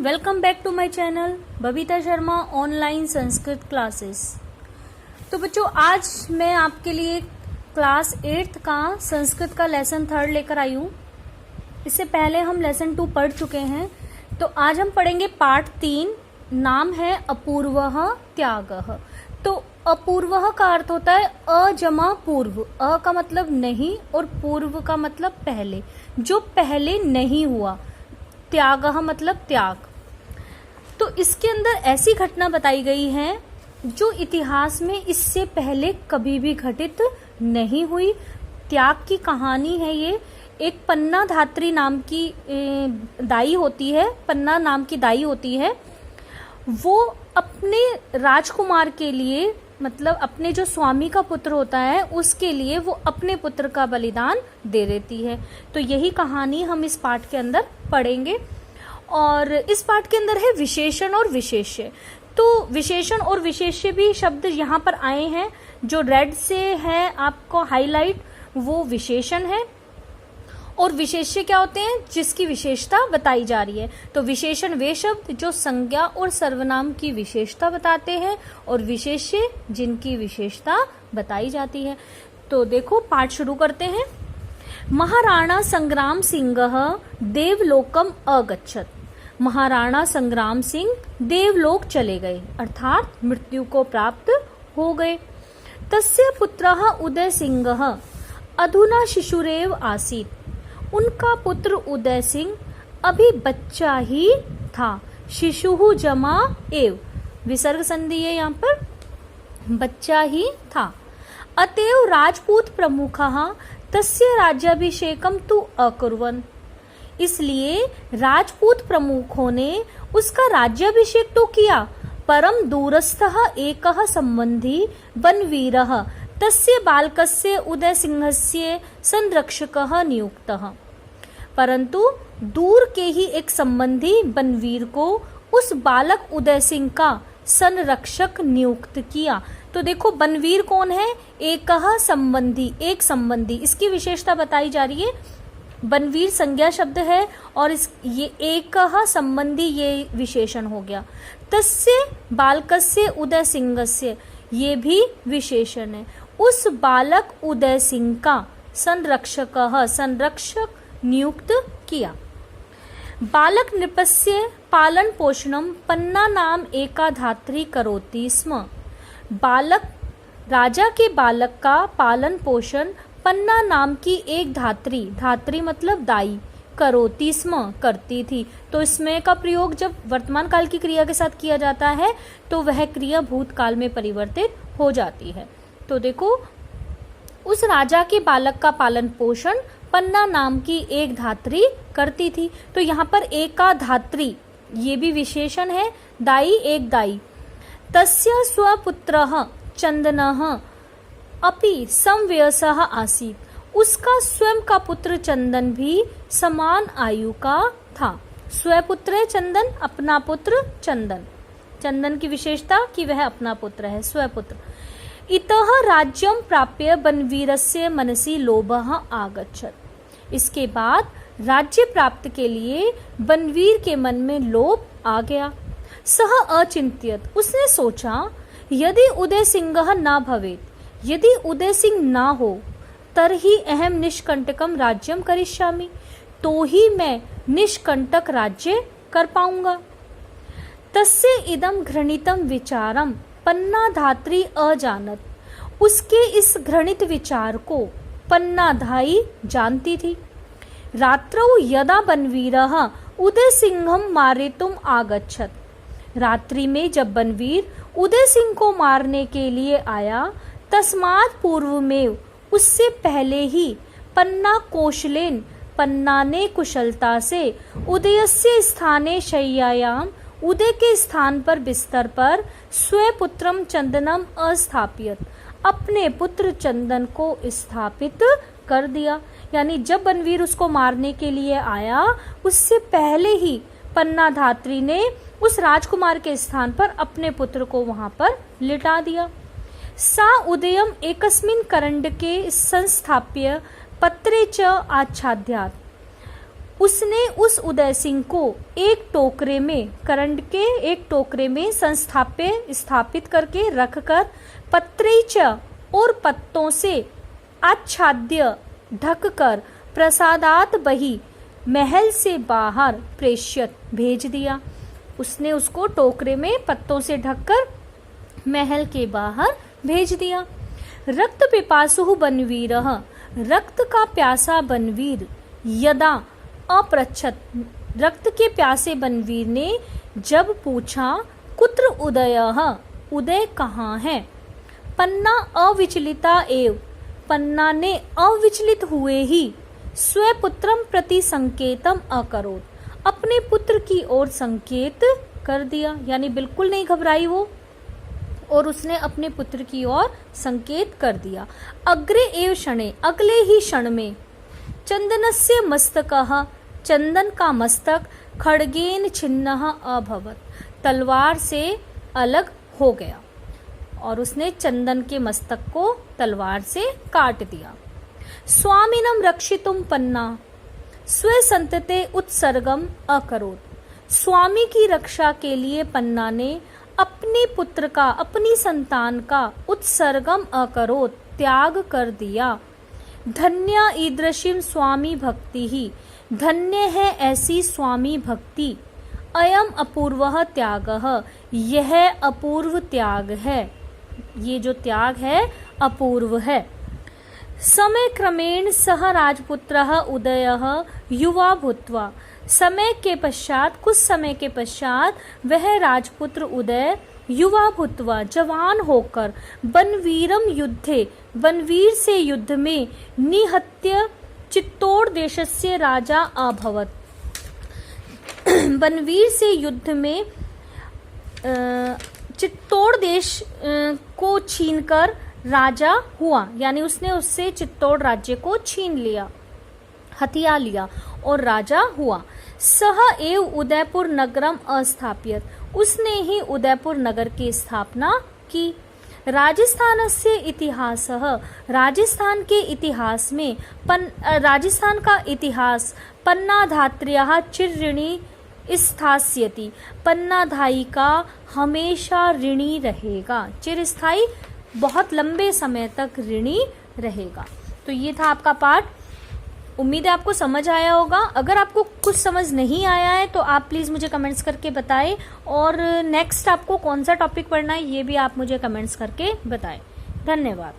Welcome back to my channel Babita Sharma online Sanskrit classes. तो बच्चों, आज मैं आपके लिए क्लास 8th का संस्कृत का लेसन 3 लेकर आई हूँ। इससे पहले हम लेसन 2 पढ़ चुके हैं। तो आज हम पढ़ेंगे पार्ट 3। नाम है अपूर्वः त्यागः। तो अपूर्वः का अर्थ होता है अ जमा पूर्व। अ का मतलब नहीं और पूर्व का मतलब पहले, जो पहले नहीं हुआ। त्यागः मतलब त्याग। तो इसके अंदर ऐसी घटना बताई गई है जो इतिहास में इससे पहले कभी भी घटित नहीं हुई। त्याग की कहानी है ये। एक पन्ना धात्री नाम की दाई होती है, पन्ना नाम की दाई होती है। वो अपने राजकुमार के लिए, मतलब अपने जो स्वामी का पुत्र होता है उसके लिए वो अपने पुत्र का बलिदान दे देती है। तो यही कहानी हम इस पाठ के अंदर पढ़ेंगे। और इस पाठ के अंदर है विशेषण और विशेष्य। तो विशेषण और विशेष्य भी शब्द यहाँ पर आए हैं। जो रेड से है आपको हाईलाइट, वो विशेषण है। और विशेष्य क्या होते हैं? जिसकी विशेषता बताई जा रही है। तो विशेषण वे शब्द जो संज्ञा और सर्वनाम की विशेषता बताते हैं, और विशेष्य जिनकी विशेषता बताई जाती है। तो देखो, पाठ शुरू करते हैं। महाराणा संग्राम सिंह देवलोकम अगच्छत। महाराणा संग्राम सिंह देवलोक चले गए, अर्थात मृत्यु को प्राप्त हो गए। तस्य पुत्रः उदय सिंह अधुना शिशुरेव आसीत्। उनका पुत्र उदय सिंह अभी बच्चा ही था। शिशुः जमा एव, विसर्ग संधि है यहाँ पर, बच्चा ही था। अतएव राजपूत प्रमुखः तस्य राज्याभिषेकम तु अकुर्वन्। इसलिए राजपूत प्रमुखों ने उसका राज्याभिषेक तो किया, परम दूरस्थः एकः संबंधी वनवीरः तस्य बालकस्य उदय सिंहस्य संरक्षकः नियुक्तः। परंतु दूर के ही एक संबंधी बनवीर को उस बालक उदय सिंह का संरक्षक नियुक्त किया। तो देखो, बनवीर कौन है? एक संबंधी, एक संबंधी, इसकी विशेषता बताई जा रही है। बनवीर संज्ञा शब्द है और ये एक संबंधी ये विशेषण हो गया। तस्य बालकस्य उदय सिंहस्य, ये भी विशेषण है। उस बालक उदय सिंह का संरक्षक नियुक्त किया। बालक नृपस्य पालन पोषणम पन्ना नाम एका धात्री करोति स्म। बालक, राजा के बालक का पालन पोषण पन्ना नाम की एक धात्री, धात्री मतलब दाई, करोति स्म करती थी। तो इसमें का प्रयोग जब वर्तमान काल की क्रिया के साथ किया जाता है तो वह क्रिया भूतकाल में परिवर्तित हो जाती है। तो देखो, उस राजा के बालक का पालन पोषण पन्ना नाम की एक धात्री करती थी। तो यहाँ पर एका धात्री, ये भी विशेषण है। दाई, एक दाई। तस्य स्वपुत्रः चंदनः अपि समवयसः आसीत्। उसका स्वयं का पुत्र चंदन भी समान आयु का था। स्वपुत्र है चंदन, अपना पुत्र चंदन। चंदन की विशेषता कि वह अपना पुत्र है, स्वपुत्र। इतः राज्यं प्राप्य बनवीरस्य मनसि लोभः आगच्छत्। इसके बाद राज्य प्राप्त के लिए बनवीर के मन में लोभ आ गया। सह अचिंत्यत, उसने सोचा, यदि उदय सिंह न भवेत्, यदि उदय सिंह ना हो, तर्हि अहम निष्कंटकम राज्यम करिष्यामि, तो ही मैं निष्कंटक राज्य कर पाऊंगा। तस्य इदम घृणितम विचारम पन्ना धात्री अजानत। उसके इस घृणित विचार को पन्ना धाई जानती थी। रात्रौ यदा बनवीरः उदय सिंहम मारितुम आगच्छत। रात्रि में जब बनवीर उदय सिंह को मारने के लिए आया, तस्मात् पूर्वमेव, उससे पहले ही, पन्ना कौशलेन, पन्ना ने कुशलता से, उदयस्य स्थाने शय्यायाम, उदय के स्थान पर बिस्तर पर, स्वपुत्रम चंदनम अस्थापियत, अपने पुत्र चंदन को स्थापित कर दिया। यानी जब बनवीर उसको मारने के लिए आया, उससे पहले ही पन्ना धात्री ने उस राजकुमार के स्थान पर अपने पुत्र को वहां पर लिटा दिया। सा उदयम एकस्मिन् करंडके संस्थाप्य पत्रे च आच्छाद्यात्। उसने उस उदय सिंह को एक टोकरे में, करंट के एक टोकरे में स्थापित करके रखकर पत्रैच और पत्तों से आच्छाद्य ढककर प्रसादात बही महल से बाहर प्रेषित भेज दिया। उसने उसको टोकरे में पत्तों से ढककर महल के बाहर भेज दिया। रक्त पिपासुः बनवीरः, रक्त का प्यासा बनवीर, यदा अपृच्छत, रक्त के प्यासे बनवीर ने जब पूछा, कुत्र उदयः, उदय कहाँ है? पन्ना अविचलिता एव, पन्ना ने अविचलित हुए ही स्वपुत्रम प्रति संकेतम अकरोत्, अपने पुत्र की ओर संकेत कर दिया, यानी बिल्कुल नहीं घबराई वो, और उसने अपने पुत्र की ओर संकेत कर दिया। अग्रे एव क्षणे, अगले ही क्षण में, चंदनस्य मस्तकः, चंदन का मस्तक खड्गेन छिन्नः अभवत्, तलवार से अलग हो गया, और उसने चंदन के मस्तक को तलवार से काट दिया। स्वामिनं रक्षितुं पन्ना स्वसंतते उत्सर्गम अकरोत्, स्वामी की रक्षा के लिए पन्ना ने अपने पुत्र का, अपनी संतान का उत्सर्गम अकरोत्, त्याग कर दिया। धन्या ईदृशीं स्वामी भक्ति ही, धन्य है ऐसी स्वामी भक्ति। अयम अपूर्वः त्यागः, यह अपूर्व त्याग है, ये जो त्याग है अपूर्व है। समय क्रमेण सह राजपुत्रः उदयः युवा भूत्वा, समय के पश्चात, कुछ समय के पश्चात वह राजपुत्र उदय युवा भूत्वा, जवान होकर, बनवीरम युद्धे, बनवीर से युद्ध में, निहत्य चित्तौड़ देशस्य राजा अभवत्, बनवीर से युद्ध में चित्तौड़ देश को छीनकर राजा हुआ, यानी उसने उससे चित्तौड़ राज्य को छीन लिया, हथिया लिया और राजा हुआ। सह एव उदयपुर नगरम अस्थाप्यत, उसने ही उदयपुर नगर की स्थापना की। राजस्थान से इतिहास, राजस्थान के इतिहास में, राजस्थान का इतिहास पन्नाधात्र्याः चिरऋणी स्थास्यति, पन्नाधाई का हमेशा ऋणी रहेगा, चिरस्थाई, बहुत लंबे समय तक ऋणी रहेगा। तो ये था आपका पाठ, उम्मीद है आपको समझ आया होगा। अगर आपको कुछ समझ नहीं आया है तो आप प्लीज़ मुझे कमेंट्स करके बताएं, और नेक्स्ट आपको कौन सा टॉपिक पढ़ना है ये भी आप मुझे कमेंट्स करके बताएं। धन्यवाद।